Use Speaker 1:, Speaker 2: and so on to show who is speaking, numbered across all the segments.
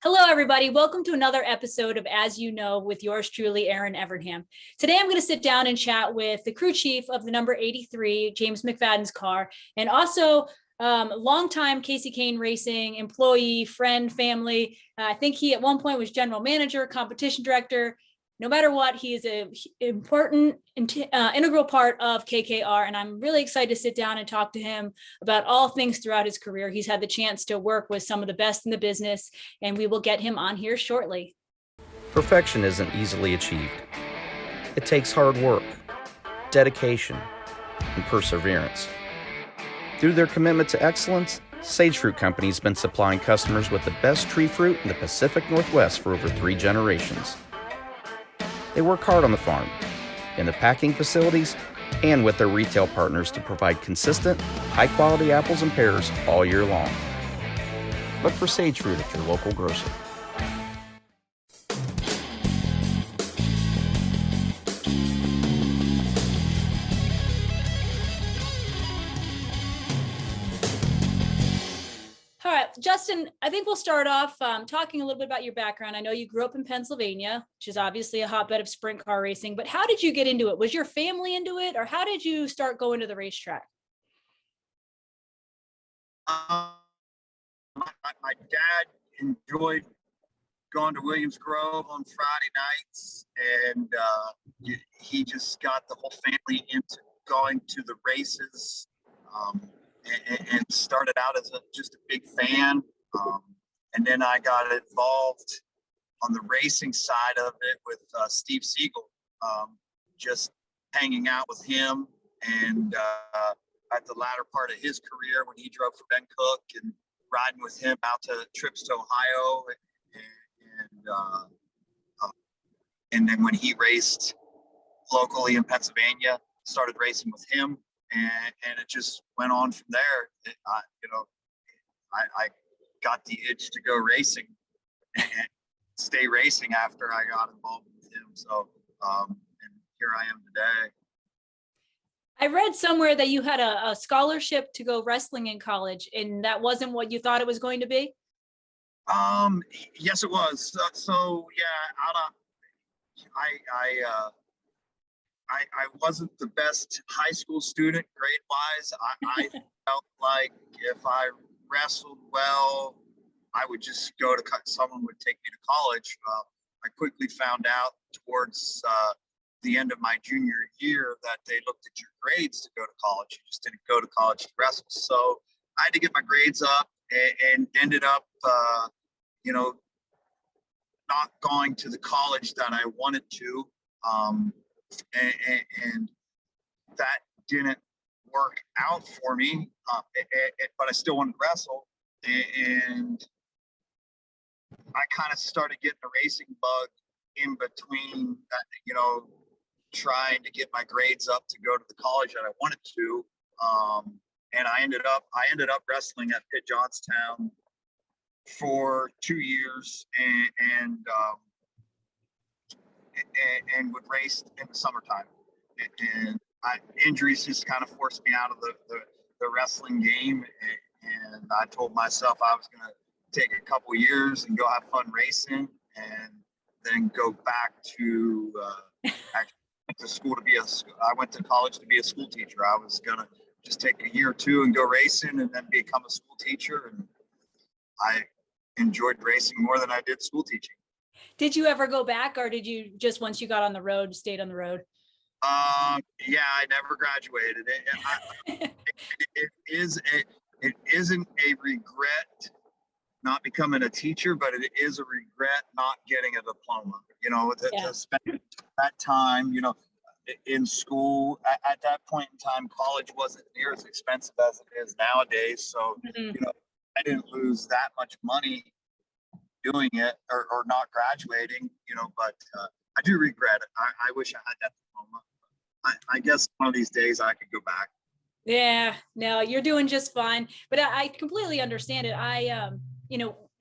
Speaker 1: Hello, everybody. Welcome to another episode of As You Know with yours truly, Aaron Evernham. Today, I'm going to sit down and chat with the crew chief of the number 83, James McFadden's car, and also longtime Kane Racing employee, friend, family. I think he at one point was general manager, competition director. No matter what, he is an important, integral part of KKR, and I'm really excited to sit down and talk to him about all things throughout his career. He's had the chance to work with some of the best in the business, and we will get him on here shortly.
Speaker 2: Perfection isn't easily achieved. It takes hard work, dedication, and perseverance. Through their commitment to excellence, Sage Fruit Company has been supplying customers with the best tree fruit in the Pacific Northwest for over 3 generations. They work hard on the farm, in the packing facilities, and with their retail partners to provide consistent, high-quality apples and pears all year long. Look for Sage Fruit at your local grocer.
Speaker 1: All right, Justin, I think we'll start off talking a little bit about your background. I know you grew up in Pennsylvania, which is obviously a hotbed of sprint car racing, but how did you get into it? Was your family into it, or how did you start going to the racetrack?
Speaker 3: My dad enjoyed going to Williams Grove on Friday nights, and he just got the whole family into going to the races. And started out as just a big fan. And then I got involved on the racing side of it with Steve Siegel, just hanging out with him and at the latter part of his career when he drove for Ben Cook and riding with him out to trips to Ohio. And then when he raced locally in Pennsylvania, started racing with him. And it just went on from there. I got the itch to go racing and stay racing after I got involved with him. So, and here I am today.
Speaker 1: I read somewhere that you had a scholarship to go wrestling in college, and that wasn't what you thought it was going to be?
Speaker 3: Yes, it was. So yeah, I wasn't the best high school student grade-wise. I felt like if I wrestled well, I would just go to someone would take me to college. I quickly found out towards the end of my junior year that they looked at your grades to go to college. You just didn't go to college to wrestle. So I had to get my grades up and ended up, not going to the college that I wanted to. And that didn't work out for me, but I still wanted to wrestle. And I kind of started getting a racing bug in between that, trying to get my grades up to go to the college that I wanted to. And I ended up wrestling at Pitt Johnstown for 2 years and would race in the summertime. And injuries just kind of forced me out of the wrestling game. And I told myself I was going to take a couple years and go have fun racing and then go back to I went to college to be a school teacher. I was going to just take a year or two and go racing and then become a school teacher. And I enjoyed racing more than I did school teaching.
Speaker 1: Did you ever go back, or did you just, once you got on the road, stayed on the road?
Speaker 3: Yeah, I never graduated. It isn't a regret not becoming a teacher, but it is a regret not getting a diploma. To spend that time, in school. At that point in time, college wasn't near as expensive as it is nowadays. So, I didn't lose that much money doing it or not graduating, but I do regret it. I wish I had that diploma. I guess one of these days I could go back.
Speaker 1: Yeah, no, you're doing just fine. But I completely understand it.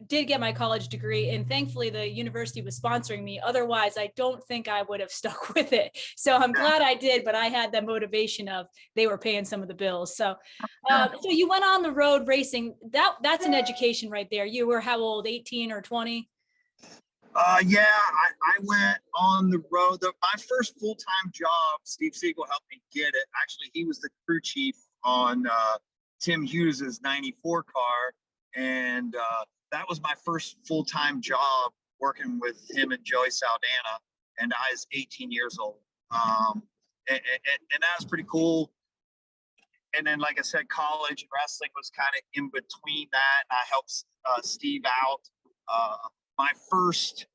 Speaker 1: did get my college degree, and thankfully the university was sponsoring me. Otherwise, I don't think I would have stuck with it. So I'm glad I did, but I had the motivation of they were paying some of the bills. So, so you went on the road racing. That's an education right there. You were how old? 18 or 20?
Speaker 3: Yeah, I went on the road. My first full-time job, Steve Siegel helped me get it. Actually, he was the crew chief on Tim Hughes's 94 car. And that was my first full-time job, working with him and Joey Saldana. And I was 18 years old. And that was pretty cool. And then, like I said, college and wrestling was kind of in between that. And I helped Steve out. My first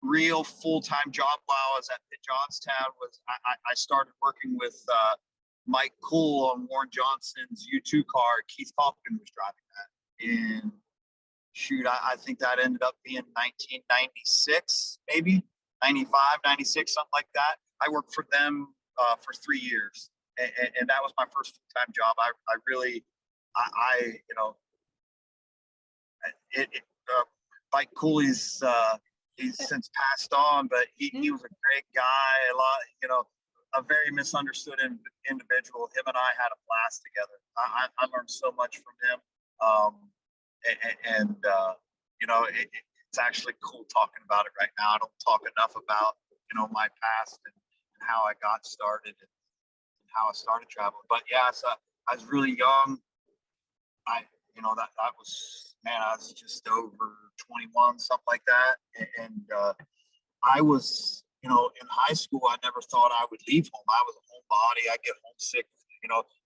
Speaker 3: real full-time job while I was at Johnstown was I started working with Mike Cool on Warren Johnson's U2 car. Keith Kaufman was driving that. And shoot, I think that ended up being 1996, maybe 95, 96, something like that. I worked for them for 3 years. And that was my first full-time job. I really, Mike Cooley's he's since passed on, but he was a great guy. A very misunderstood individual. Him and I had a blast together. I learned so much from him. It's actually cool talking about it right now. I don't talk enough about my past and how I got started and how I started traveling. But yeah, so I was really young. That was, man, I was just over 21, something like that. And I was, in high school, I never thought I would leave home. I was a homebody. I get homesick,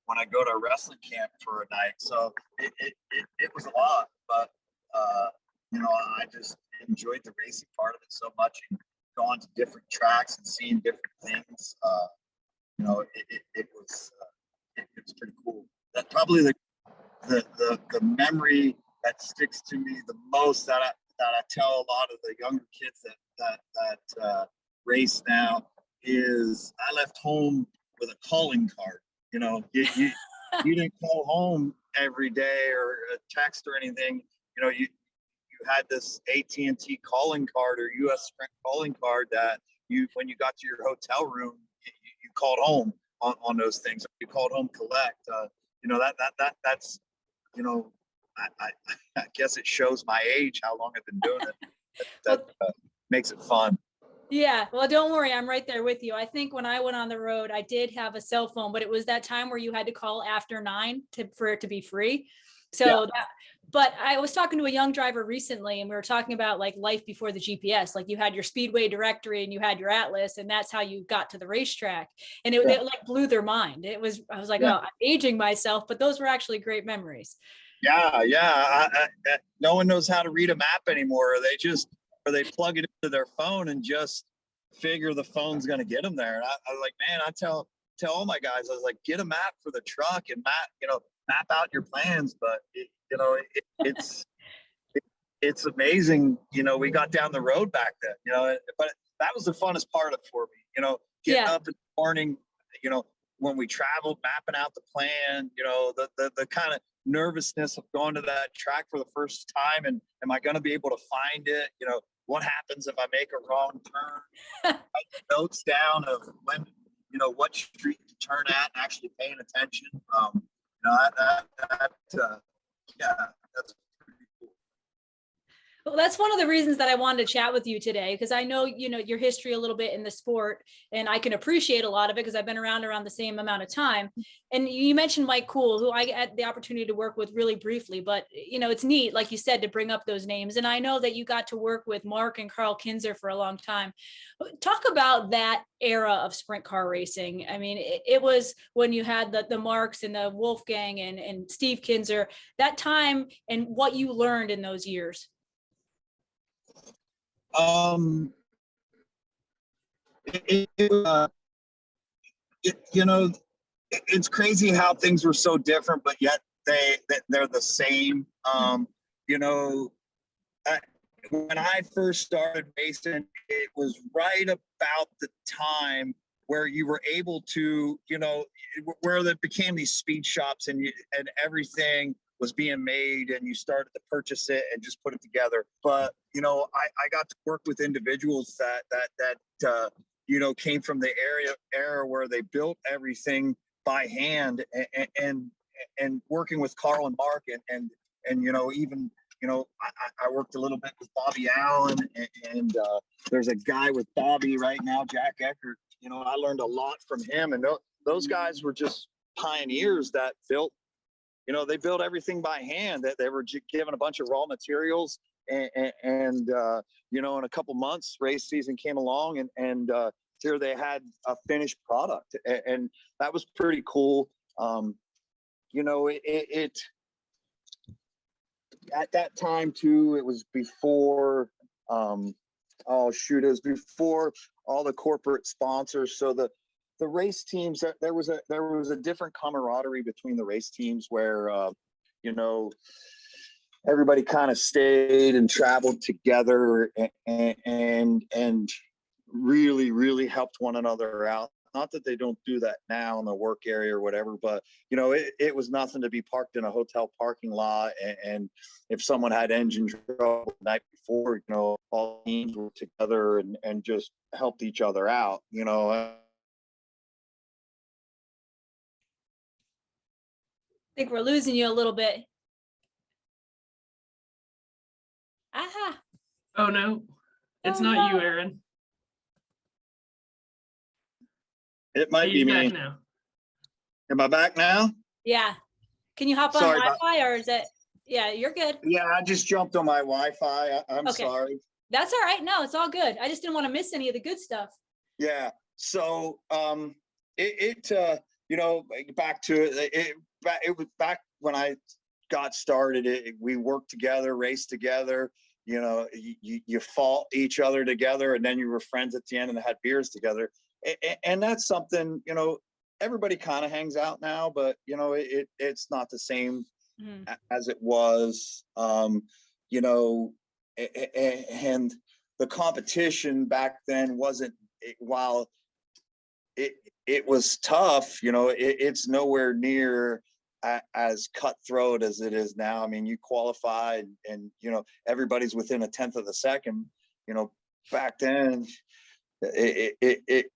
Speaker 3: when I go to a wrestling camp for a night. So it was a lot, but, I just enjoyed the racing part of it so much, and going to different tracks and seeing different things. It was pretty cool. That probably the memory that sticks to me the most, that I tell a lot of the younger kids that race now, is I left home with a calling card. You didn't call home every day or a text or anything. You had this AT&T calling card or US Sprint calling card that when you got to your hotel room, you called home on those things. You called home collect. That's I guess it shows my age, how long I've been doing it. That makes it fun.
Speaker 1: Yeah, well, don't worry, I'm right there with you. I think when I went on the road, I did have a cell phone, but it was that time where you had to call after 9 for it to be free. So yeah. But I was talking to a young driver recently, and we were talking about like life before the GPS. Like you had your Speedway directory and you had your Atlas, and that's how you got to the racetrack. And it like blew their mind. I was like, oh, I'm aging myself, but those were actually great memories.
Speaker 3: Yeah. No one knows how to read a map anymore. Or they plug it into their phone and just figure the phone's going to get them there. And I was like, man, I tell all my guys, I was like, get a map for the truck and map out your plans. But it's amazing. We got down the road back then, but that was the funnest part of it for me, getting up in the morning, when we traveled, mapping out the plan, the kind of nervousness of going to that track for the first time, and am I going to be able to find it? What happens if I make a wrong turn? Notes down of when, what street to turn at, and actually paying attention. That's pretty cool.
Speaker 1: Well, that's one of the reasons that I wanted to chat with you today, because I know, your history a little bit in the sport, and I can appreciate a lot of it because I've been around the same amount of time. And you mentioned Mike Cool, who I had the opportunity to work with really briefly, but it's neat, like you said, to bring up those names. And I know that you got to work with Mark and Carl Kinzer for a long time. Talk about that era of sprint car racing. I mean, it was when you had the Marks and the Wolfgang and Steve Kinzer, that time, and what you learned in those years.
Speaker 3: It's crazy how things were so different, but yet they're the same. When I first started racing, it was right about the time where you were able to, where there became these speed shops and everything was being made, and you started to purchase it and just put it together. But I got to work with individuals that came from the era where they built everything by hand, and working with Carl and Mark, and even I worked a little bit with Bobby Allen, and there's a guy with Bobby right now, Jack Eckert. I learned a lot from him, and those guys were just pioneers that built. They built everything by hand. That they were given a bunch of raw materials, and in a couple months, race season came along, and here they had a finished product, and that was pretty cool. It at that time too, it was before it was before all the corporate sponsors. So the race teams, there was a different camaraderie between the race teams where everybody kind of stayed and traveled together, and really helped one another out. Not that they don't do that now in the work area or whatever, but it was nothing to be parked in a hotel parking lot, and if someone had engine trouble the night before, all teams were together and just helped each other out.
Speaker 1: I think we're losing you a little bit. Aha.
Speaker 4: Oh no, it's not you, Aaron.
Speaker 3: It might be me.
Speaker 4: Back now.
Speaker 3: Am I back now?
Speaker 1: Yeah. Can you hop on Wi-Fi, or is it? Yeah, you're good.
Speaker 3: Yeah, I just jumped on my Wi-Fi. I'm
Speaker 1: Okay.
Speaker 3: sorry.
Speaker 1: That's all right. No, it's all good. I just didn't want to miss any of the good stuff.
Speaker 3: Yeah. So back to it was back when I got started. We worked together, raced together. You fought each other together, and then you were friends at the end and had beers together. And that's something, everybody kind of hangs out now, but it's not the same as it was. And the competition back then wasn't, while it was tough, it's nowhere near as cutthroat as it is now. I mean, you qualified, and everybody's within 1/10 of a second. Back then,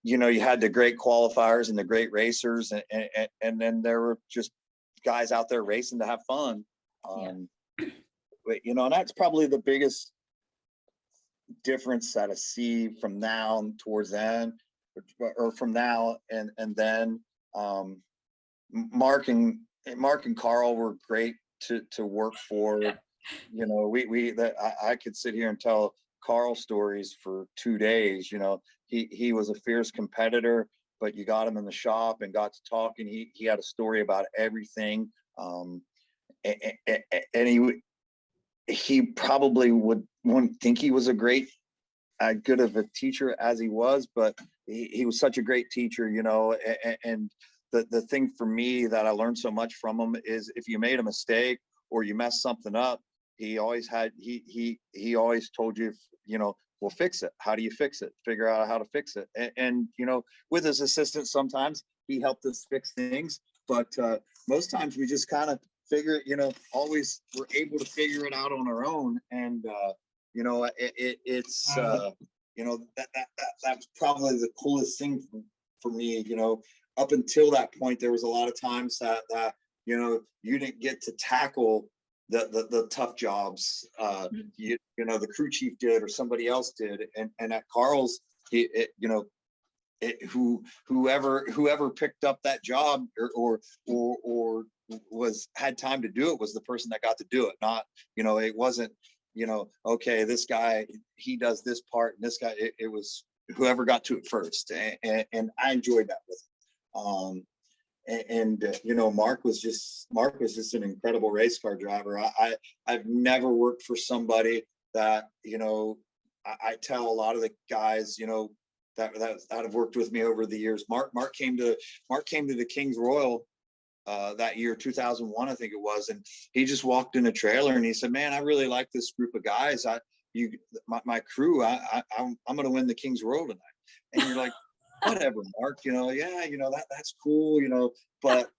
Speaker 3: you had the great qualifiers and the great racers, and then there were just guys out there racing to have fun. And that's probably the biggest difference that I see from now towards then, or from now and then. Mark and Carl were great to work for. I could sit here and tell Carl stories for 2 days. He was a fierce competitor, but you got him in the shop and got to talking. He had a story about everything. And he probably wouldn't think he was as good of a teacher as he was, but he was such a great teacher, and the thing for me that I learned so much from him is, if you made a mistake or you messed something up, he always told you, we'll fix it. How do you fix it? Figure out how to fix it. And with his assistant, sometimes he helped us fix things, but most times we just kind of figure it, always we're able to figure it out on our own. And that was probably the coolest thing for me. Up until that point, there was a lot of times that you didn't get to tackle the tough jobs. The crew chief did, or somebody else did, and at Carl's, whoever picked up that job or had time to do it was the person that got to do it. Not, it wasn't, okay, this guy, he does this part, and this guy, it was whoever got to it first, and I enjoyed that with him. Mark was just an incredible race car driver. I've never worked for somebody that, I tell a lot of the guys, that have worked with me over the years. Mark came to the King's Royal that year, 2001, I think it was, and he just walked in a trailer and he said, "Man, I really like this group of guys. My crew. I'm going to win the King's Royal tonight." And you're like, whatever, Mark, that's cool, but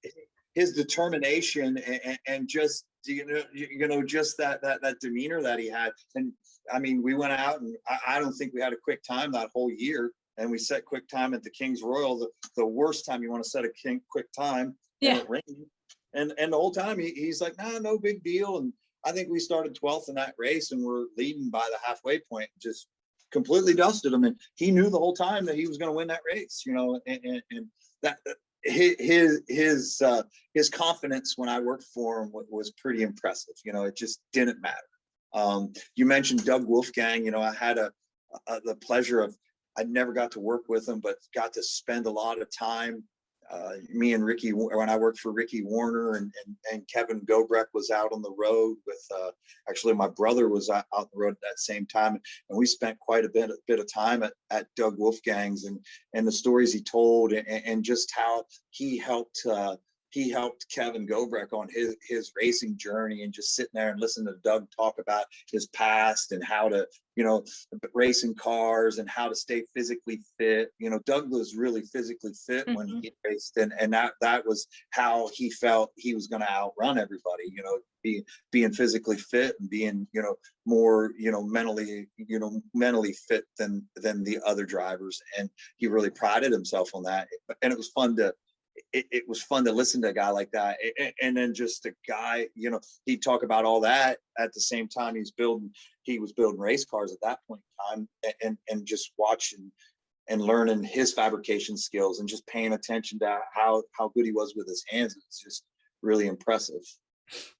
Speaker 3: his determination and just just that demeanor that he had. And I mean, we went out, and I don't think we had a quick time that whole year. And we set quick time at the King's Royal, the worst time you want to set a quick time.
Speaker 1: Yeah.
Speaker 3: And it rained. And the whole time he's like, nah, no big deal. And I think we started 12th in that race, and we're leading by the halfway point, just completely dusted him. And he knew the whole time that he was going to win that race, and that his confidence when I worked for him was pretty impressive. It just didn't matter. You mentioned Doug Wolfgang. I had the pleasure of, I never got to work with him, but got to spend a lot of time. Me and Ricky, when I worked for Ricky Warner, and Kevin Gobrecht was out on the road with, actually my brother was out on the road at that same time, and we spent quite a bit of time at Doug Wolfgang's, and the stories he told, and just how he helped Kevin Gobrecht on his racing journey, and just sitting there and listening to Doug talk about his past and how to, racing cars and how to stay physically fit. Doug was really physically fit when he raced, and that was how he felt he was going to outrun everybody, being physically fit and being, more, mentally fit than the other drivers. And he really prided himself on that. And it was fun to, it was fun to listen to a guy like that. And then just a guy, he'd talk about all that at the same time he was building race cars at that point in time, and just watching and learning his fabrication skills, and just paying attention to how good he was with his hands. It's just really impressive.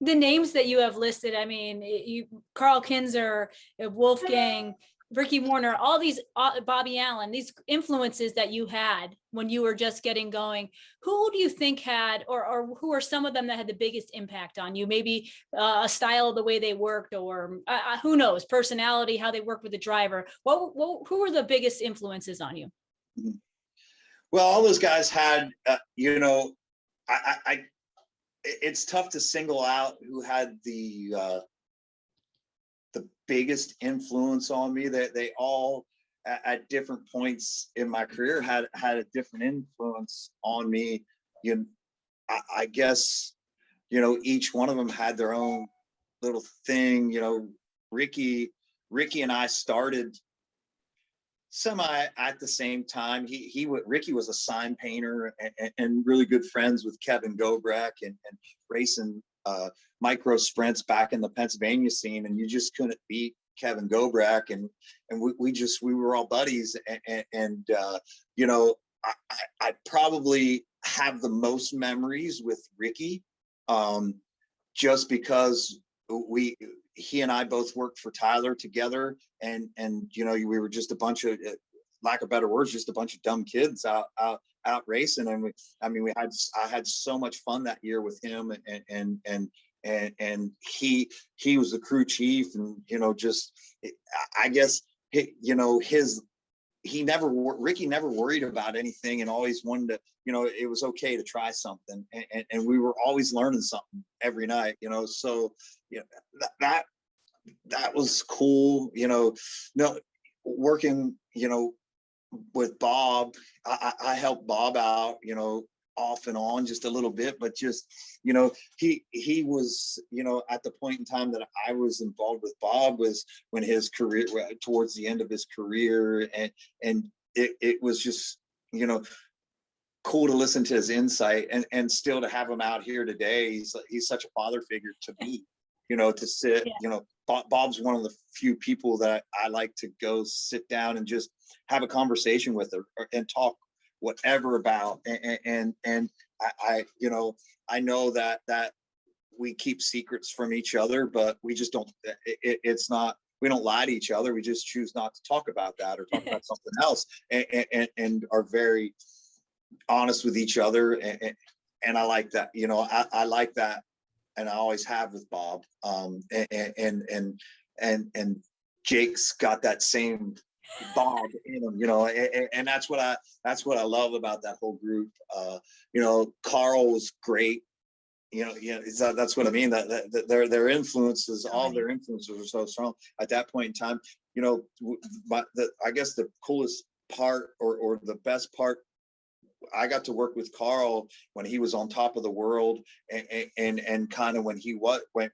Speaker 1: The names that you have listed, I mean, Carl Kinzer, Wolfgang, Ricky Warner, all these, Bobby Allen, these influences that you had when you were just getting going. Who do you think had, or who are some of them that had the biggest impact on you? Maybe a style of the way they worked, or who knows, personality, how they worked with the driver. Who were the biggest influences on you?
Speaker 3: Well, all those guys had, it's tough to single out who had the biggest influence on me. They all at different points in my career had a different influence on me. I guess, each one of them had their own little thing. Ricky and I started semi at the same time. Ricky was a sign painter and really good friends with Kevin Gobrecht, and racing micro sprints back in the Pennsylvania scene, and you just couldn't beat Kevin Gobrecht, and we were all buddies, and I probably have the most memories with Ricky, just because he and I both worked for Tyler together, and we were just a bunch of, lack of better words, just a bunch of dumb kids out racing. And I had so much fun that year with him, and he was the crew chief, and I guess Ricky never worried about anything, and always wanted to, it was okay to try something, and we were always learning something every night, so that was cool. Working with Bob, I helped Bob out, off and on just a little bit, but just, he was, at the point in time that I was involved with Bob was when his career, towards the end of his career, and it was just, cool to listen to his insight, and still to have him out here today. He's such a father figure to me, to sit, Bob's one of the few people that I like to go sit down and just have a conversation with her and talk whatever about, and I know that we keep secrets from each other, but we just don't, it's not, we don't lie to each other. We just choose not to talk about that, or talk about something else, and are very honest with each other, and I like that. I like that, and I always have with Bob. And Jake's got that same Bob in him, and that's what I love about that whole group. Carl was great. That's what I mean. That their influences, all their influences are so strong at that point in time. I guess the coolest part, or the best part
Speaker 5: I got to work with Carl when he was on top of the world, and kind of when he was when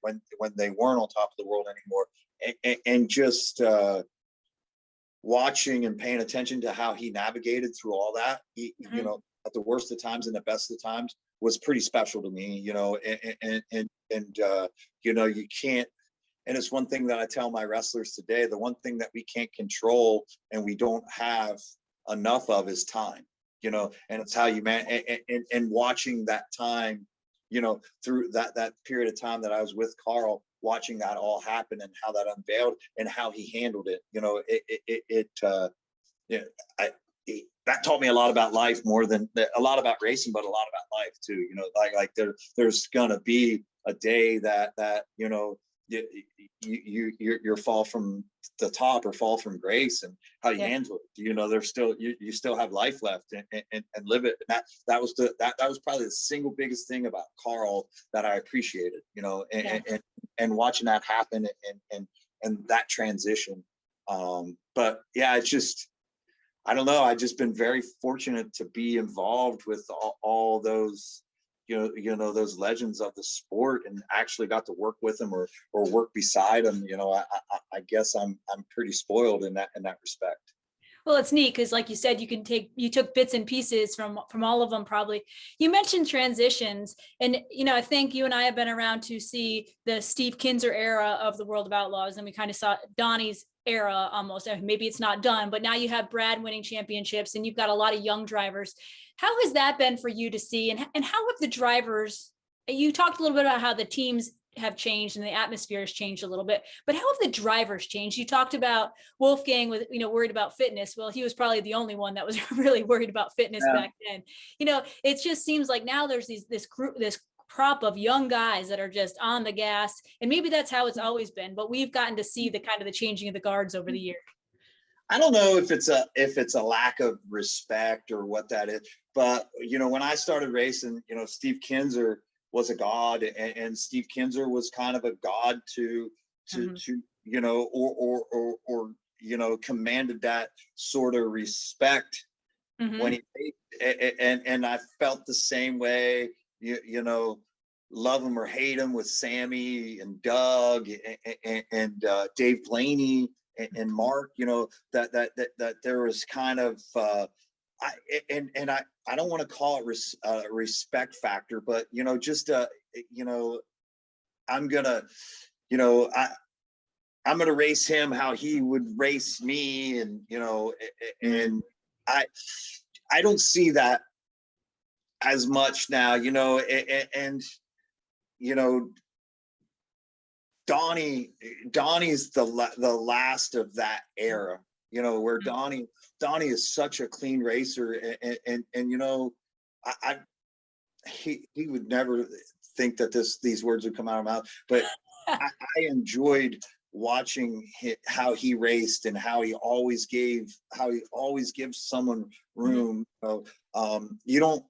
Speaker 5: they weren't on top of the world anymore, and just watching and paying attention to how he navigated through all that. He, you know, at the worst of times and the best of times, was pretty special to me. You know, and you know, you can't. And it's one thing that I tell my wrestlers today: the one thing that we can't control and we don't have enough of is time. You know, and it's how you man and watching that time, you know, through that period of time that I was with Carl, watching that all happen and how that unveiled and how he handled it. You know, that taught me a lot about life, more than a lot about racing, but a lot about life too. You know, like there's gonna be a day that you know you fall from the top or fall from grace, and how you handle it. You know, there's still you still have life left, and live it. And that was probably the single biggest thing about Carl that I appreciated. You know, and watching that happen and that transition. But yeah, it's just, I don't know. I've just been very fortunate to be involved with all those, you know, those legends of the sport, and actually got to work with them or work beside them. You know, I guess I'm pretty spoiled in that respect.
Speaker 1: Well, it's neat because, like you said, you took bits and pieces from all of them. Probably you mentioned transitions, and you know, I think you and I have been around to see the Steve Kinzer era of the World of Outlaws, and we kind of saw Donnie's era almost. Maybe it's not done, but now you have Brad winning championships, and you've got a lot of young drivers. How has that been for you to see, and how have the drivers? You talked a little bit about how the teams have changed and the atmosphere has changed a little bit, but how have the drivers changed? You talked about Wolfgang with, you know, worried about fitness. Well, he was probably the only one that was really worried about fitness back then. You know, it just seems like now there's this crop of young guys that are just on the gas, and maybe that's how it's always been, but we've gotten to see the kind of the changing of the guards over the years.
Speaker 5: I don't know if it's a lack of respect or what that is, but you know, when I started racing, you know, Steve Kinzer was a god, and Steve Kinzer was kind of a god to you know, or you know, commanded that sort of respect when he and I felt the same way. You know, love him or hate him with Sammy and Doug and Dave Blaney and Mark. You know, that there was kind of I don't want to call it respect factor, but you know, just you know, I'm gonna race him how he would race me, and you know, and I don't see that as much now, you know, and you know, Donnie's the last of that era, you know, where Donnie is such a clean racer, and you know, he would never think that this words would come out of my mouth, but I enjoyed watching how he raced and how he always gives someone room. You know,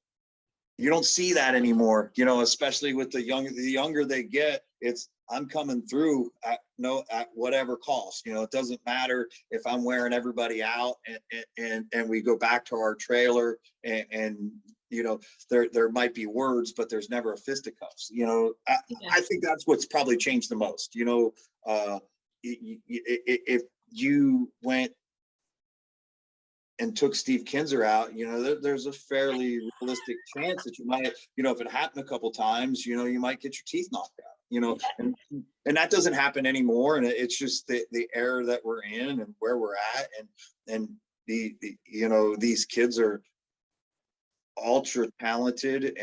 Speaker 5: you don't see that anymore, you know, especially with the younger they get. It's, I'm coming through at whatever cost. You know, it doesn't matter if I'm wearing everybody out, and we go back to our trailer, and you know, there might be words, but there's never a fisticuffs. You know, I think that's what's probably changed the most. You know, if you went and took Steve Kinzer out, you know, there's a fairly realistic chance that you might, you know, if it happened a couple times, you know, you might get your teeth knocked out, you know, and that doesn't happen anymore. And it's just the era that we're in and where we're at. And the you know, these kids are ultra talented,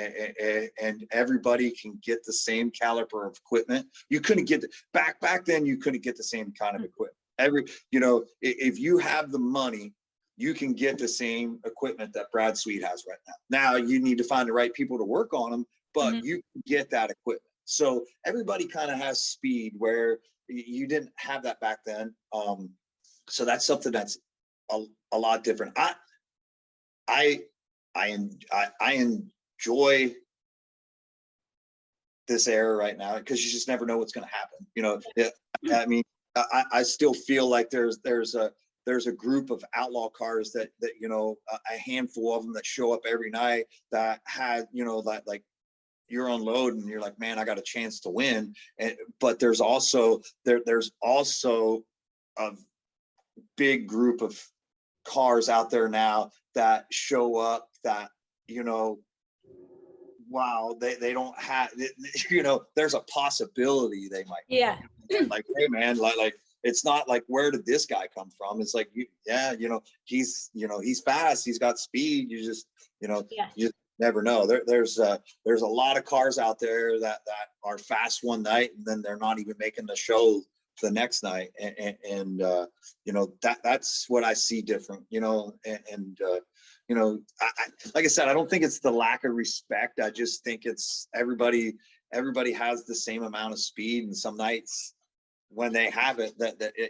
Speaker 5: and everybody can get the same caliber of equipment. You couldn't get back then, you couldn't get the same kind of equipment. You know, if you have the money, you can get the same equipment that Brad Sweet has right now. Now you need to find the right people to work on them, but you can get that equipment. So everybody kind of has speed where you didn't have that back then. So that's something that's a lot different. I enjoy this era right now, because you just never know what's going to happen. You know, I mean, I still feel like there's there's a group of outlaw cars that you know, a handful of them that show up every night that had, you know, that like you're unloading and you're like, man, I got a chance to win. But there's also there's also a big group of cars out there now that show up that, you know, wow, they don't have, you know, there's a possibility they might,
Speaker 1: Yeah.
Speaker 5: like, hey man, like it's not like, where did this guy come from? It's like, yeah, you know, he's fast, he's got speed. You just, you know,
Speaker 1: Yeah.
Speaker 5: you just never know. There's a lot of cars out there that are fast one night and then they're not even making the show the next night. And you know, that's what I see different, you know, and you know, like I said, I don't think it's the lack of respect. I just think it's everybody has the same amount of speed, and some nights when they have it,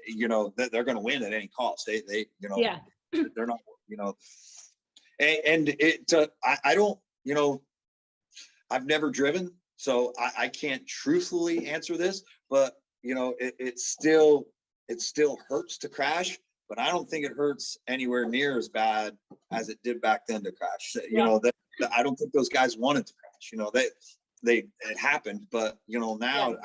Speaker 5: you know, that they're going to win at any cost. They you know,
Speaker 1: Yeah.
Speaker 5: they're not, you know, and I don't, you know, I've never driven, so I can't truthfully answer this, but you know, it still hurts to crash, but I don't think it hurts anywhere near as bad as it did back then to crash. You know, that I don't think those guys wanted to crash. You know, it happened, but you know, now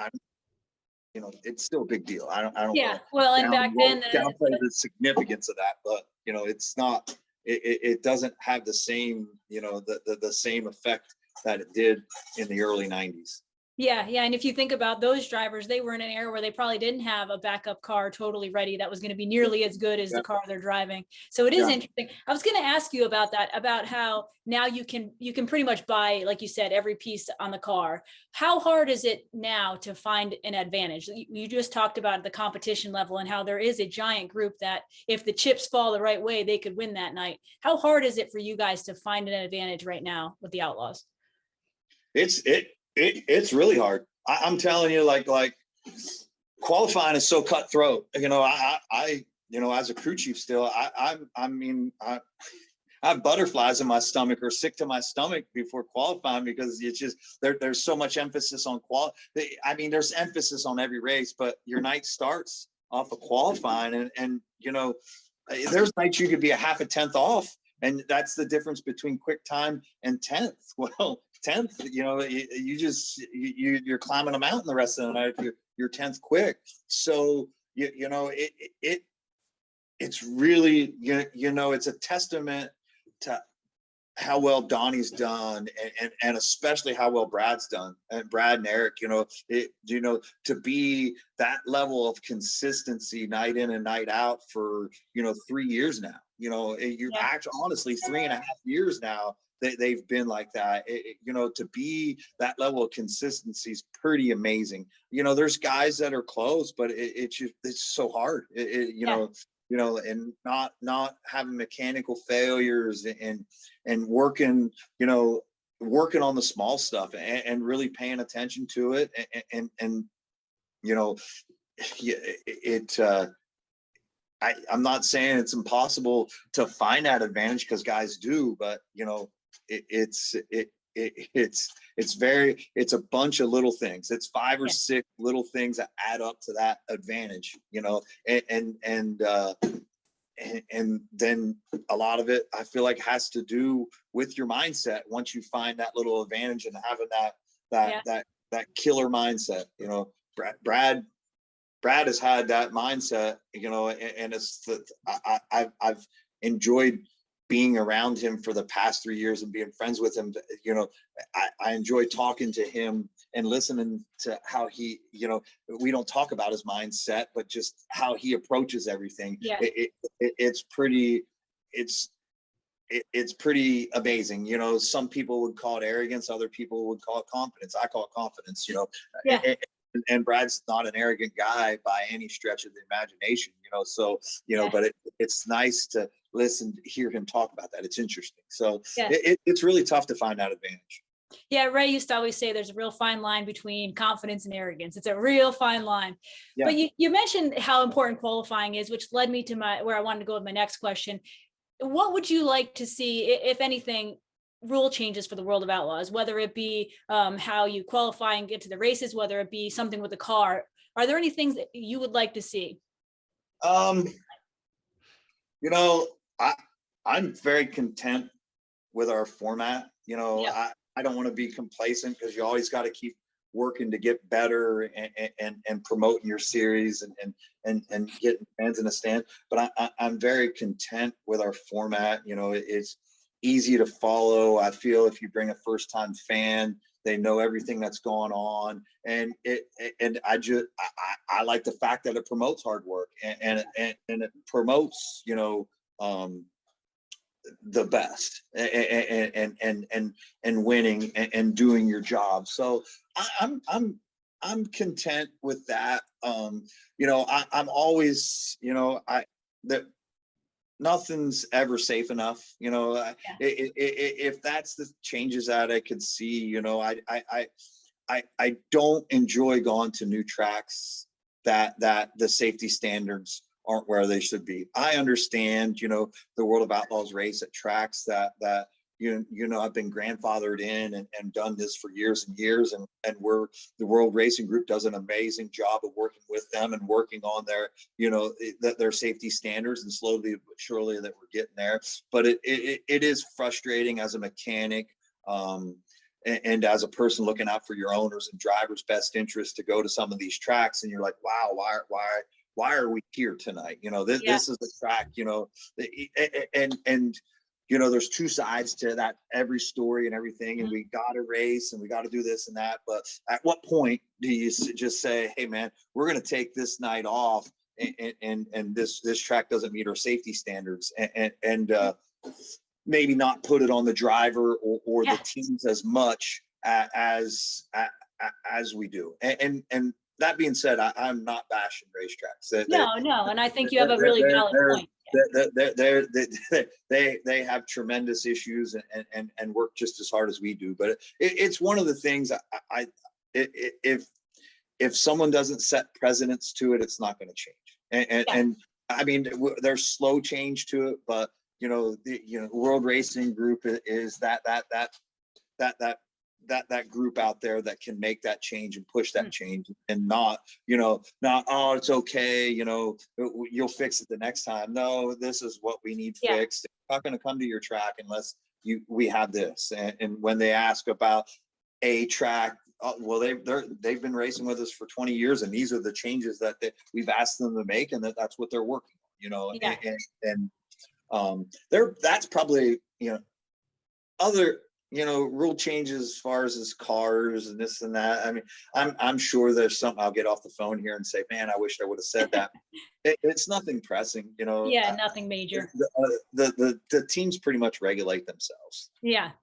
Speaker 5: you know, it's still a big deal. I don't
Speaker 1: Yeah. Well, and back then,
Speaker 5: downplay the significance of that, but you know, it's not. It doesn't have the same, you know, the same effect that it did in the early 90s.
Speaker 1: Yeah, yeah. And if you think about those drivers, they were in an era where they probably didn't have a backup car totally ready that was going to be nearly as good as the car they're driving. So it is interesting. I was going to ask you about that, about how now you can pretty much buy, like you said, every piece on the car. How hard is it now to find an advantage? You just talked about the competition level and how there is a giant group that if the chips fall the right way, they could win that night. How hard is it for you guys to find an advantage right now with the Outlaws?
Speaker 5: It's really hard. I'm telling you, like qualifying is so cutthroat. You know, I you know, as a crew chief still, I mean, I have butterflies in my stomach or sick to my stomach before qualifying, because it's just there's so much emphasis on I mean, there's emphasis on every race, but your night starts off of qualifying, and you know, there's nights you could be a half a tenth off. And that's the difference between quick time and 10th. Well, 10th, you know, you're climbing a mountain the rest of the night if you're 10th quick. So you know, it's really, you know, it's a testament to how well Donnie's done, and especially how well Brad's done, and Brad and Eric, you know, you know, to be that level of consistency night in and night out for, you know, 3 years now. You know, you're actually, honestly, 3.5 years now they've been like that. You know, to be that level of consistency is pretty amazing. You know, there's guys that are close, but it's so hard. You know, and not having mechanical failures, and working, you know, working on the small stuff, and really paying attention to it, and you know, I'm not saying it's impossible to find that advantage, because guys do, but you know, it's a bunch of little things. It's 5 or 6 little things that add up to that advantage, you know, and then a lot of it, I feel like, has to do with your mindset. Once you find that little advantage and having that killer mindset, you know, Brad has had that mindset, you know, and I've enjoyed being around him for the past 3 years and being friends with him. You know, I enjoy talking to him and listening to how he, you know, we don't talk about his mindset, but just how he approaches everything. It's pretty amazing. You know, some people would call it arrogance, other people would call it confidence. I call it confidence, you know. And Brad's not an arrogant guy by any stretch of the imagination, you know, so, you know, but it's nice to hear him talk about that. It's interesting. So it's really tough to find that advantage.
Speaker 1: Yeah, Ray used to always say there's a real fine line between confidence and arrogance. It's a real fine line. But you mentioned how important qualifying is, which led me to where I wanted to go with my next question. What would you like to see, if anything, rule changes for the world of outlaws, whether it be how you qualify and get to the races, whether it be something with the car? Are there any things that you would like to see?
Speaker 5: You know, I'm very content with our format. You know,
Speaker 1: Yeah.
Speaker 5: I don't want to be complacent because you always got to keep working to get better and promoting your series and getting fans in the stand. But I'm very content with our format. You know, it's easy to follow. I feel if you bring a first time fan, they know everything that's going on, and I like the fact that it promotes hard work and it promotes, you know, the best and winning and doing your job. So I'm content with that. You know, I'm always, you know, that nothing's ever safe enough. You know, if that's the changes that I could see, you know, I don't enjoy going to new tracks that the safety standards aren't where they should be. I understand, you know, the World of Outlaws race at tracks that you know I've been grandfathered in and done this for years and years, and we're the World Racing Group does an amazing job of working with them and working on their, you know, their safety standards, and slowly but surely that we're getting there. But it is frustrating as a mechanic. And as a person looking out for your owners and drivers' best interest to go to some of these tracks, and you're like, wow, why are we here tonight? You know, this is the track, you know, and you know, there's two sides to that, every story and everything, and we got to race and we got to do this and that. But at what point do you just say, hey man, we're going to take this night off, and this track doesn't meet our safety standards, and maybe not put it on the driver or the teams as much as we do. And that being said, I'm not bashing racetracks.
Speaker 1: No, and I think you have a really valid point.
Speaker 5: They have tremendous issues and work just as hard as we do. But it's one of the things if someone doesn't set precedents to it, it's not going to change. And I mean, there's slow change to it, but you know, the World Racing Group is that group out there that can make that change and push that change, and not oh, it's okay, you know, you'll fix it the next time. No, this is what we need fixed. I'm not going to come to your track unless we have this. And when they ask about a track, well, they've been racing with us for 20 years, and these are the changes that we've asked them to make, and that's what they're working on, you know. That's probably, you know, other, you know, rule changes as far as his cars and this and that. I mean, I'm sure there's something I'll get off the phone here and say, man, I wish I would have said that. It's nothing pressing, you know.
Speaker 1: Yeah, nothing major.
Speaker 5: The teams pretty much regulate themselves.
Speaker 1: Yeah,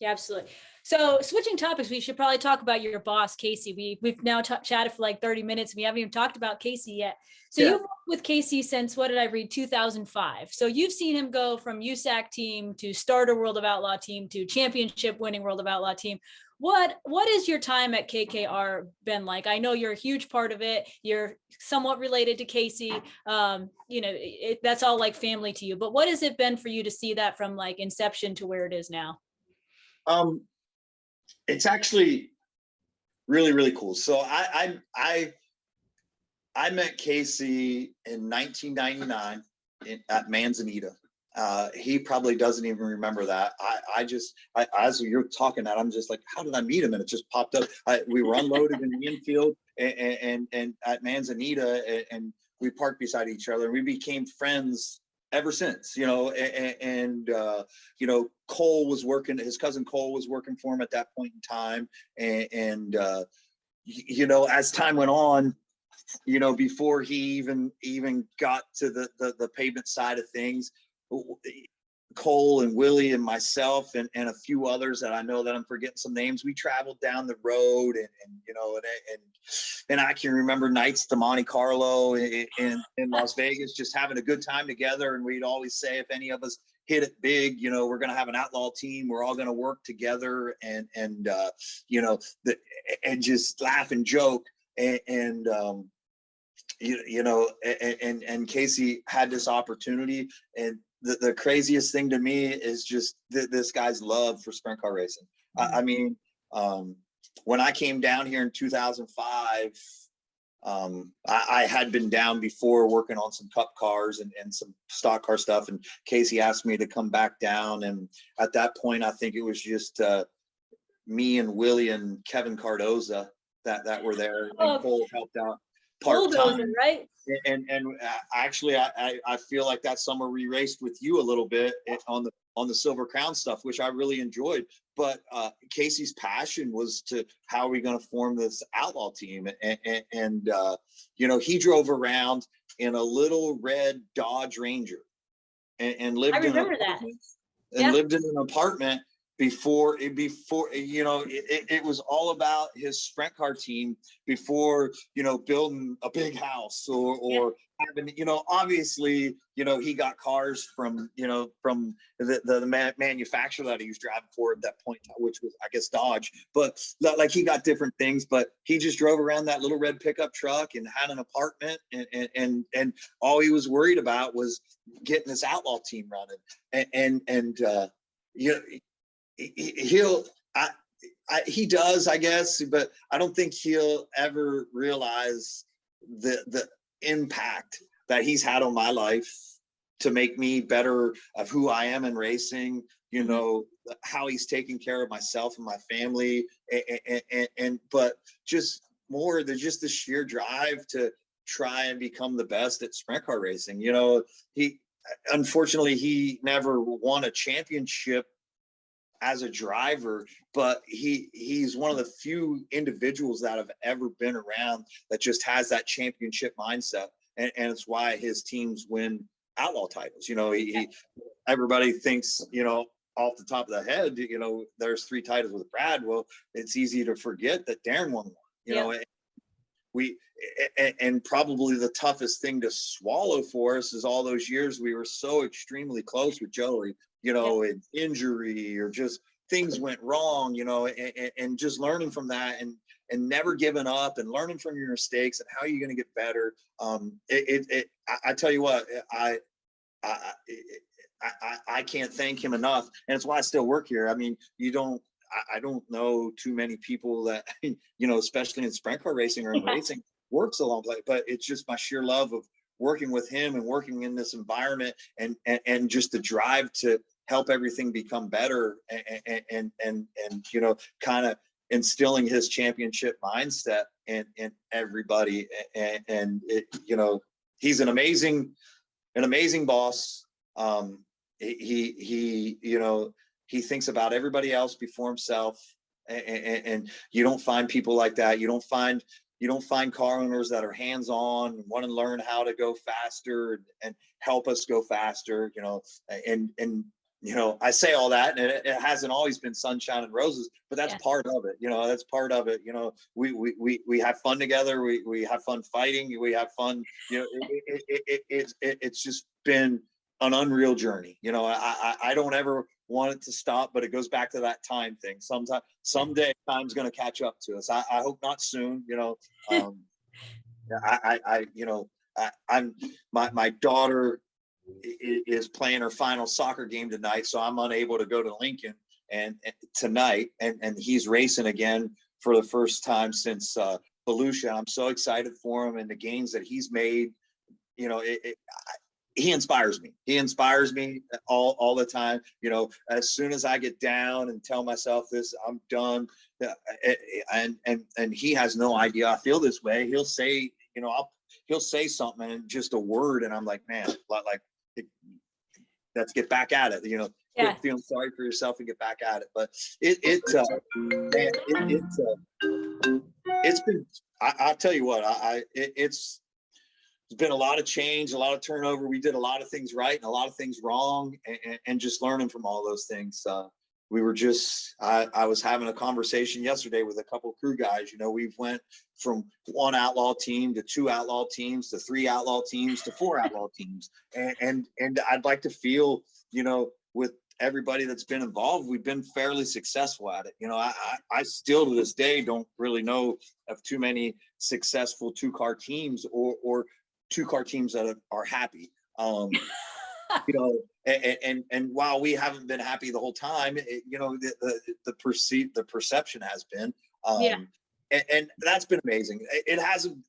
Speaker 1: absolutely. So switching topics, we should probably talk about your boss, Casey. We've now chatted for like 30 minutes. We haven't even talked about Casey yet. So you've worked with Casey since, what did I read, 2005. So you've seen him go from USAC team to starter World of Outlaw team to championship winning World of Outlaw team. What is your time at KKR been like? I know you're a huge part of it. You're somewhat related to Casey. You know, that's all like family to you. But what has it been for you to see that from like inception to where it is now?
Speaker 5: It's actually really, really cool. So I met Casey in 1999 at Manzanita. He probably doesn't even remember that. As you're talking that, I'm just like, how did I meet him? And it just popped up. We were unloaded in the infield and at Manzanita, and we parked beside each other, and we became friends ever since, you know. And you know, Cole was working, his cousin Cole was working for him at that point in time. And you know, as time went on, you know, before he even got to the pavement side of things, Cole and Willie and myself and a few others that I know that I'm forgetting some names, we traveled down the road and you know, and I can remember nights to Monte Carlo in Las Vegas, just having a good time together. And we'd always say, if any of us hit it big, you know, we're going to have an outlaw team. We're all going to work together and you know, and just laugh and joke. And you know, and Casey had this opportunity. And the craziest thing to me is just this guy's love for sprint car racing. I mean, when I came down here in 2005, I had been down before working on some cup cars and some stock car stuff. And Casey asked me to come back down. And at that point, I think it was just me and Willie and Kevin Cardoza that were there. And Cole helped out part-time.
Speaker 1: Right?
Speaker 5: And actually, I feel like that summer we raced with you a little bit on the Silver Crown stuff, which I really enjoyed. But Casey's passion was to how are we going to form this outlaw team, and you know, he drove around in a little red Dodge Ranger and lived.
Speaker 1: I remember that.
Speaker 5: And lived in an apartment before you know, it was all about his sprint car team before, you know, building a big house or having, you know, obviously, you know, he got cars from, you know, from the manufacturer that he was driving for at that point, which was, I guess, Dodge. But like, he got different things, but he just drove around that little red pickup truck and had an apartment, and all he was worried about was getting this outlaw team running. And you know, he does, I guess, but I don't think he'll ever realize the impact that he's had on my life to make me better of who I am in racing, you know, how he's taking care of myself and my family, and but just more than just the sheer drive to try and become the best at sprint car racing. You know, unfortunately he never won a championship as a driver, but he's one of the few individuals that have ever been around that just has that championship mindset, and it's why his teams win outlaw titles. You know, everybody thinks, you know, off the top of the head, you know, there's 3 titles with Brad. Well, it's easy to forget that Darren won one. You know, and probably the toughest thing to swallow for us is all those years we were so extremely close with Joey, you know, and injury or just things went wrong, you know, and just learning from that and never giving up and learning from your mistakes and how you're going to get better. I tell you what, I can't thank him enough, and it's why I still work here. I mean, I don't know too many people that, you know, especially in sprint car racing or in racing, works a long way, but it's just my sheer love of working with him and working in this environment and just the drive to help everything become better and you know, kind of instilling his championship mindset in everybody. And it, you know, he's an amazing boss. He you know, he thinks about everybody else before himself, and you don't find people like that. You don't find car owners that are hands-on and want to learn how to go faster and help us go faster, you know, and you know, I say all that, and it hasn't always been sunshine and roses, but that's part of it. You know, that's part of it. You know, we have fun together. We have fun fighting. We have fun. You know, it's just been an unreal journey. You know, I don't ever want it to stop, but it goes back to that time thing. Someday time's going to catch up to us. I hope not soon. You know, you know, I'm my daughter is playing her final soccer game tonight, so I'm unable to go to Lincoln and tonight, and he's racing again for the first time since Volusia. I'm so excited for him and the gains that he's made. You know, he inspires me. He inspires me all the time. You know, as soon as I get down and tell myself this, I'm done. And he has no idea I feel this way. He'll say, you know, he'll say something and just a word, and I'm like, man, like, let's get back at it. You know, quit feeling sorry for yourself and get back at it. But it's been. I'll tell you what. It's been a lot of change, a lot of turnover. We did a lot of things right and a lot of things wrong, and just learning from all those things. We were just, I was having a conversation yesterday with a couple of crew guys. You know, we've went from 1 outlaw team to 2 outlaw teams to 3 outlaw teams to 4 outlaw teams. And I'd like to feel, you know, with everybody that's been involved, we've been fairly successful at it. You know, I still to this day don't really know of too many successful 2-car teams or 2-car teams that are happy. You know, and while we haven't been happy the whole time, you know, the perception has been. and that's been amazing.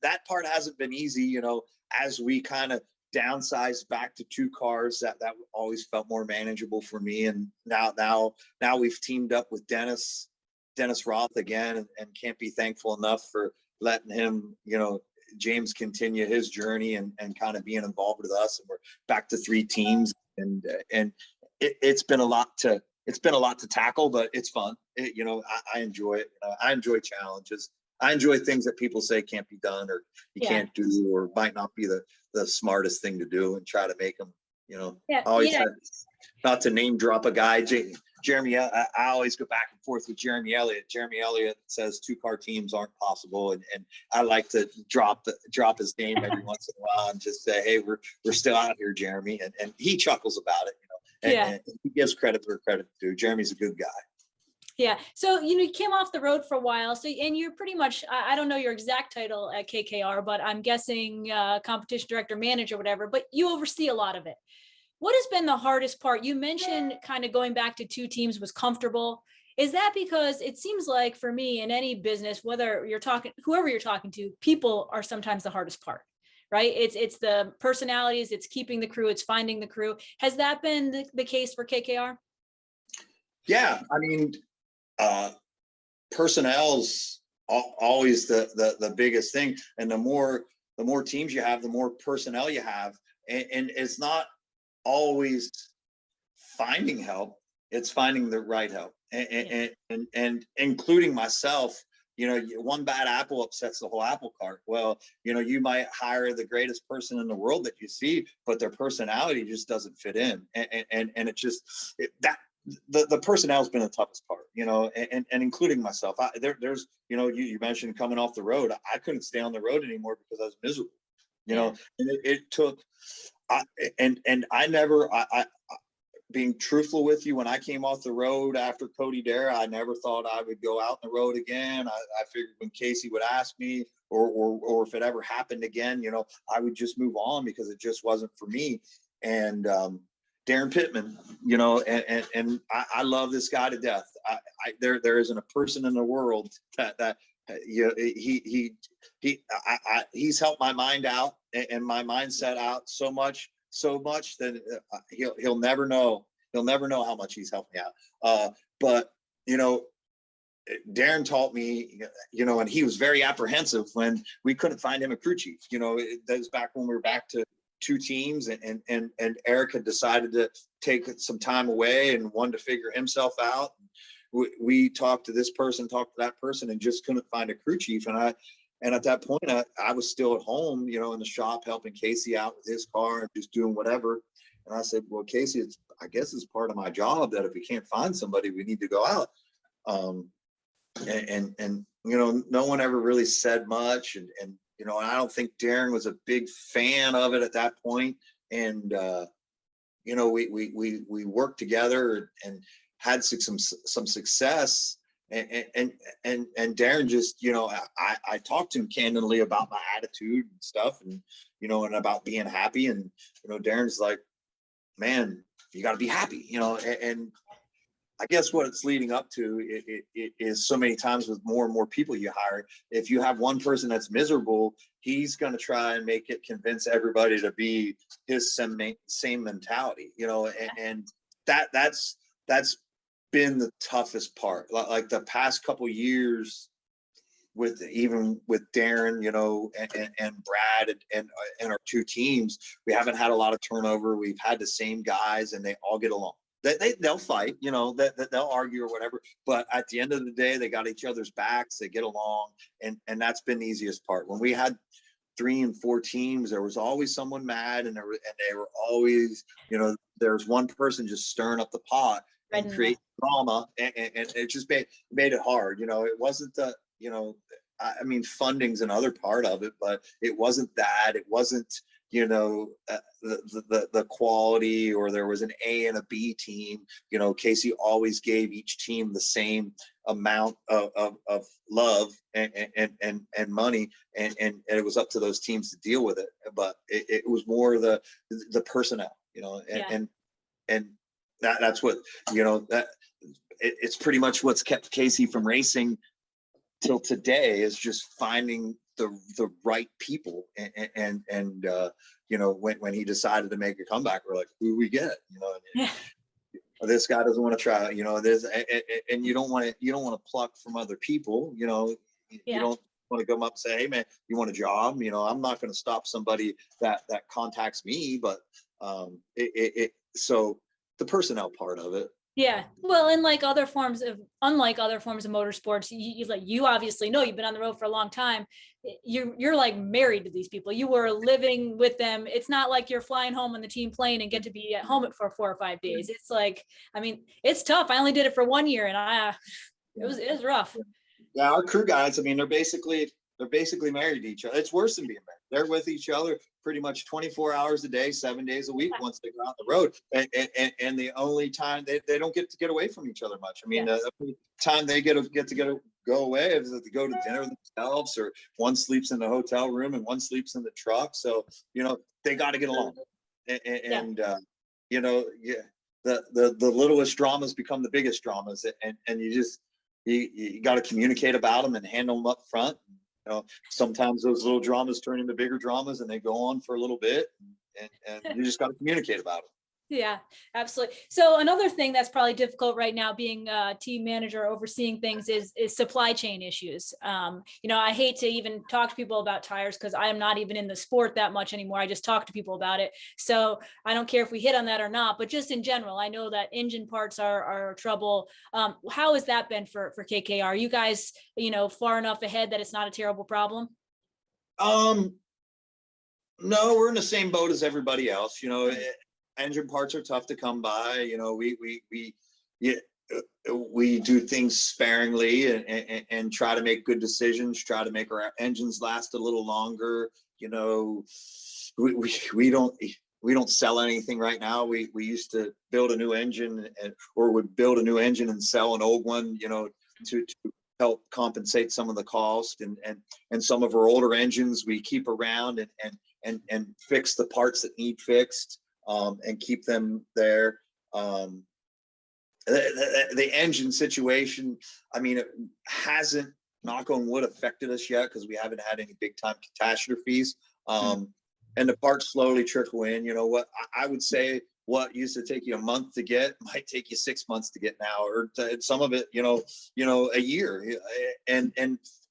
Speaker 5: That part hasn't been easy, you know, as we kind of downsized back to 2 cars, that always felt more manageable for me. And now we've teamed up with Dennis Roth again, and can't be thankful enough for letting him, you know, James continue his journey and kind of being involved with us. And we're back to 3 teams, and it's been a lot to tackle, but it's fun. You know, I enjoy it. I enjoy challenges. I enjoy things that people say can't be done, or you can't do, or might not be the smartest thing to do, and try to make them, you know, not to name drop a guy, Jeremy. I always go back and forth with Jeremy Elliott. Jeremy Elliott says 2-car teams aren't possible, and I like to drop his name every once in a while and just say, hey, we're still out here, Jeremy, and he chuckles about it, you know, and he gives credit where credit's due. Jeremy's a good guy.
Speaker 1: Yeah. So, you know, you came off the road for a while. So, and you're pretty much, I don't know your exact title at KKR, but I'm guessing competition director, manager, whatever, but you oversee a lot of it. What has been the hardest part? You mentioned kind of going back to 2 teams was comfortable. Is that because it seems like for me in any business, whether you're talking, whoever you're talking to, people are sometimes the hardest part, right? It's the personalities, it's keeping the crew, it's finding the crew. Has that been the case for KKR?
Speaker 5: Yeah. I mean, personnel's always the biggest thing. And the more teams you have, the more personnel you have. And it's not always finding help, it's finding the right help, and including myself. You know, one bad apple upsets the whole apple cart. Well, you know, you might hire the greatest person in the world that you see, but their personality just doesn't fit in, and it just the personnel has been the toughest part, you know, and including myself. There's, you know, you mentioned coming off the road. I couldn't stay on the road anymore because I was miserable, you know, and it took. I never, being truthful with you, when I came off the road after Cody Dare, I never thought I would go out on the road again. I figured when Casey would ask me, or if it ever happened again, you know, I would just move on because it just wasn't for me. And Darren Pittman, you know, and I love this guy to death. There isn't a person in the world that you know, he's helped my mind out and my mindset out so much that he'll never know how much he's helped me out. But you know, Darren taught me, you know, and he was very apprehensive when we couldn't find him a crew chief. You know, that was back when we were back to 2 teams, and Eric had decided to take some time away and wanted to figure himself out. We talked to this person, talked to that person, and just couldn't find a crew chief. And at that point, I was still at home, you know, in the shop, helping Casey out with his car and just doing whatever. And I said, well, Casey, I guess it's part of my job that if we can't find somebody, we need to go out. And you know, no one ever really said much. And you know, I don't think Darren was a big fan of it at that point. And you know, we worked together and had some success. And Darren just, you know, I talked to him candidly about my attitude and stuff, and you know, and about being happy. And you know, Darren's like, man, you got to be happy, you know. And I guess what it's leading up to it is so many times with more and more people you hire, if you have one person that's miserable, he's going to try and convince everybody to be his same mentality, you know. And that's been the toughest part. Like the past couple years, with Darren, you know, and Brad and our 2 teams, we haven't had a lot of turnover. We've had the same guys, and they all get along. They'll fight, you know, that they'll argue or whatever, but at the end of the day, they got each other's backs. They get along, and that's been the easiest part. When we had 3 and 4 teams, there was always someone mad, and they were always, you know, there's one person just stirring up the pot and create drama, and it just made it hard. You know, it wasn't the, you know, I mean, funding's another part of it, but it wasn't that. It wasn't, you know, the quality, or there was an A and a B team. You know, Casey always gave each team the same amount of love and money, and it was up to those teams to deal with it. But it was more the personnel, you know, and that's what, you know, that it's pretty much what's kept Casey from racing till today is just finding the right people. And you know, when he decided to make a comeback, we're like, who we get? You know,
Speaker 1: Yeah.
Speaker 5: this guy doesn't want to try, you know, this, and you don't want to pluck from other people, you know. You
Speaker 1: Yeah.
Speaker 5: don't want to come up and say, hey man, you want a job? You know, I'm not going to stop somebody that contacts me, but so the personnel part of it.
Speaker 1: Yeah. Well, and unlike other forms of motorsports, you obviously know, you've been on the road for a long time. You're like married to these people. You were living with them. It's not like you're flying home on the team plane and get to be at home for 4 or 5 days. It's like, I mean, it's tough. I only did it for 1 year, and it was rough.
Speaker 5: Yeah, our crew guys, I mean, they're basically married to each other. It's worse than being married. They're with each other pretty much 24 hours a day, 7 days a week once they go out the road. And the only time they don't get to get away from each other much. I mean, the only time they get to go away is that they go to dinner themselves, or one sleeps in the hotel room and one sleeps in the truck. So, you know, they got to get along. And you know, the littlest dramas become the biggest dramas, and you got to communicate about them and handle them up front. You know, sometimes those little dramas turn into bigger dramas, and they go on for a little bit, and you just got to communicate about it.
Speaker 1: Yeah, absolutely. So another thing that's probably difficult right now, being a team manager, overseeing things, is supply chain issues. You know, I hate to even talk to people about tires because I am not even in the sport that much anymore. I just talk to people about it. So I don't care if we hit on that or not, but just in general, I know that engine parts are trouble. How has that been for KKR? Are you guys, you know, far enough ahead that it's not a terrible problem?
Speaker 5: No, we're in the same boat as everybody else. You know, engine parts are tough to come by. You know, we do things sparingly and try to make good decisions, try to make our engines last a little longer. You know, we don't sell anything right now. We used to build a new engine or would build a new engine and sell an old one, you know, to help compensate some of the cost, and some of our older engines we keep around and fix the parts that need fixed, and keep them there. The engine situation, I mean, it hasn't, knock on wood, affected us yet because we haven't had any big time catastrophes. And the parts slowly trickle in. You know what, I would say what used to take you a month to get might take you 6 months to get now, or some of it, you know, a year. And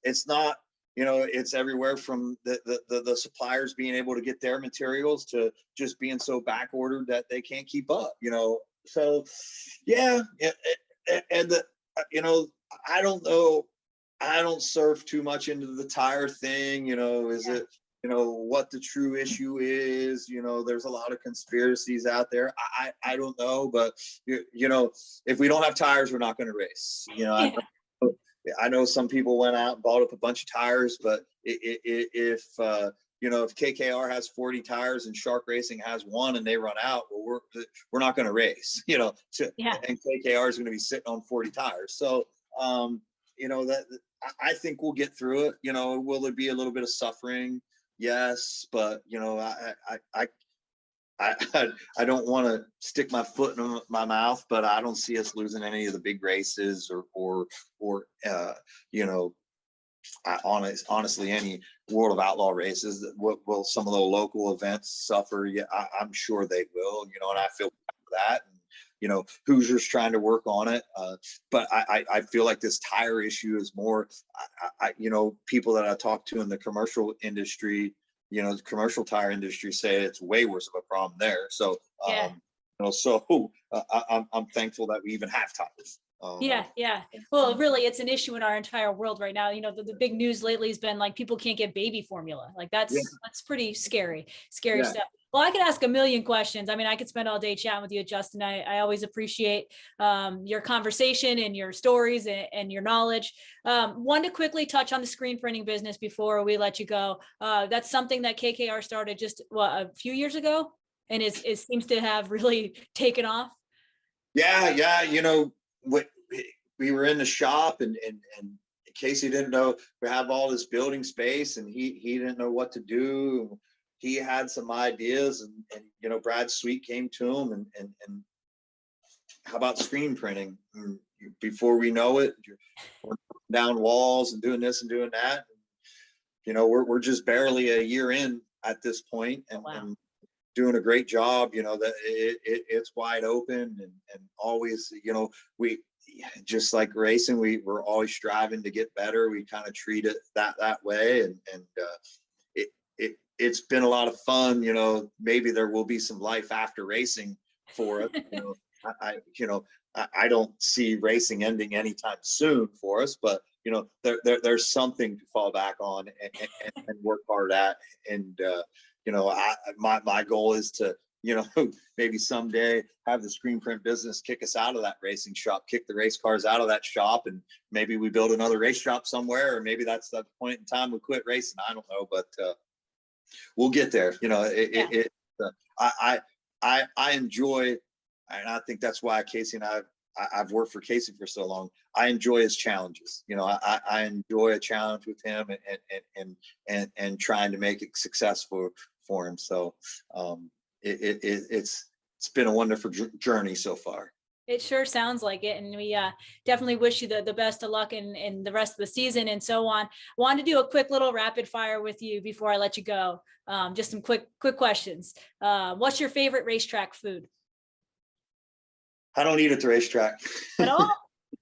Speaker 5: it's not, you know, it's everywhere from the suppliers being able to get their materials to just being so back ordered that they can't keep up, you know. So yeah, and you know, I don't know, I don't surf too much into the tire thing, you know. Is it, you know, what the true issue is? You know, there's a lot of conspiracies out there. I don't know, but you know, if we don't have tires, we're not going to race. You know, I know some people went out and bought up a bunch of tires, but if you know, if KKR has 40 tires and Shark Racing has 1 and they run out, well, we're not going to race. You know, and KKR is going to be sitting on 40 tires. So you know, that I think we'll get through it. You know, will there be a little bit of suffering? Yes, but you know, I don't want to stick my foot in my mouth, but I don't see us losing any of the big races or you know, honestly, any World of Outlaw races. Will some of the local events suffer? Yeah, I'm sure they will. You know, and I feel that. And, you know, Hoosiers trying to work on it, but I feel like this tire issue is more. You know, people that I talk to in the commercial industry, you know, the commercial tire industry, say it's way worse of a problem there. So you know, so I'm thankful that we even have tires.
Speaker 1: Yeah. Well, really, it's an issue in our entire world right now. You know, the big news lately has been like people can't get baby formula. Like that's pretty scary stuff. Well, I could ask a million questions. I mean, I could spend all day chatting with you, Justin. I always appreciate your conversation and your stories and your knowledge. Want to quickly touch on the screen printing business before we let you go. That's something that KKR started just a few years ago, and it seems to have really taken off.
Speaker 5: Yeah. You know, we were in the shop, and Casey didn't know we have all this building space, and he didn't know what to do. He had some ideas, and you know, Brad Sweet came to him and how about screen printing? And before we know it, we're down walls and doing this and doing that. You know, we're just barely a year in at this point, and,
Speaker 1: Wow.
Speaker 5: and doing a great job. You know, that it's wide open, and always, you know, we just like racing, we're always striving to get better. We kind of treat it that way, and it's been a lot of fun. You know, maybe there will be some life after racing for us. You know, I don't see racing ending anytime soon for us, but you know, there's something to fall back on and work hard at. And you know, my goal is to, you know, maybe someday have the screen print business kick us out of that racing shop, kick the race cars out of that shop, and maybe we build another race shop somewhere, or maybe that's the point in time we quit racing. I don't know, but we'll get there. You know, I enjoy, and I think that's why Casey and I've worked for Casey for so long. I enjoy his challenges. You know, I enjoy a challenge with him, and trying to make it successful for him. So it's been a wonderful journey so far.
Speaker 1: It sure sounds like it. And we definitely wish you the best of luck in the rest of the season and so on. Wanted to do a quick little rapid fire with you before I let you go. Just some quick questions. What's your favorite racetrack food?
Speaker 5: I don't eat at the racetrack.
Speaker 1: At all?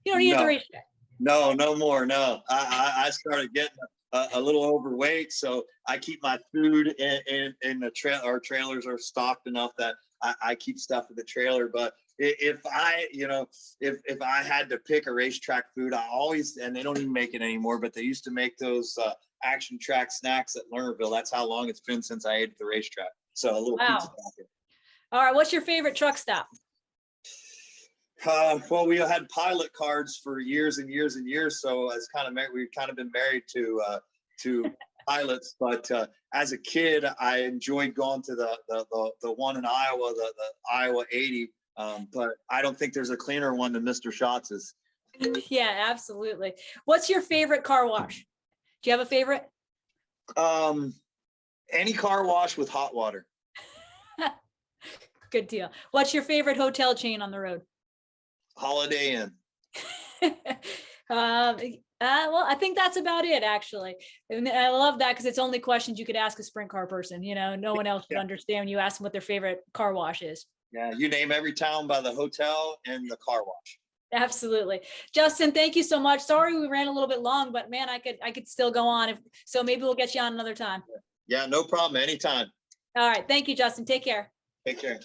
Speaker 1: You don't eat at the
Speaker 5: No.
Speaker 1: racetrack?
Speaker 5: No more. No, I started getting a little overweight, so I keep my food in the trailer. Our trailers are stocked enough that I keep stuff in the trailer. But if I had to pick a racetrack food, I always, and they don't even make it anymore, but they used to make those action track snacks at Lernerville. That's how long it's been since I ate at the racetrack. So a little pizza packet.
Speaker 1: All right. What's your favorite truck stop?
Speaker 5: Well, we had pilot cards for years and years and years, so it's we've kind of been married to pilots. But as a kid, I enjoyed going to the one in Iowa, the Iowa 80. But I don't think there's a cleaner one than Mr. Schatz's.
Speaker 1: Yeah, absolutely. What's your favorite car wash? Do you have a favorite?
Speaker 5: Any car wash with hot water.
Speaker 1: Good deal. What's your favorite hotel chain on the road?
Speaker 5: Holiday Inn.
Speaker 1: Well, I think that's about it, actually. And I love that because it's only questions you could ask a sprint car person. You know, no one else would understand when you ask them what their favorite car wash is.
Speaker 5: Yeah, you name every town by the hotel and the car wash.
Speaker 1: Absolutely. Justin, thank you so much. Sorry we ran a little bit long, but man, I could still go on. So maybe we'll get you on another time.
Speaker 5: Yeah, no problem. Anytime.
Speaker 1: All right. Thank you, Justin. Take care.
Speaker 5: Take care.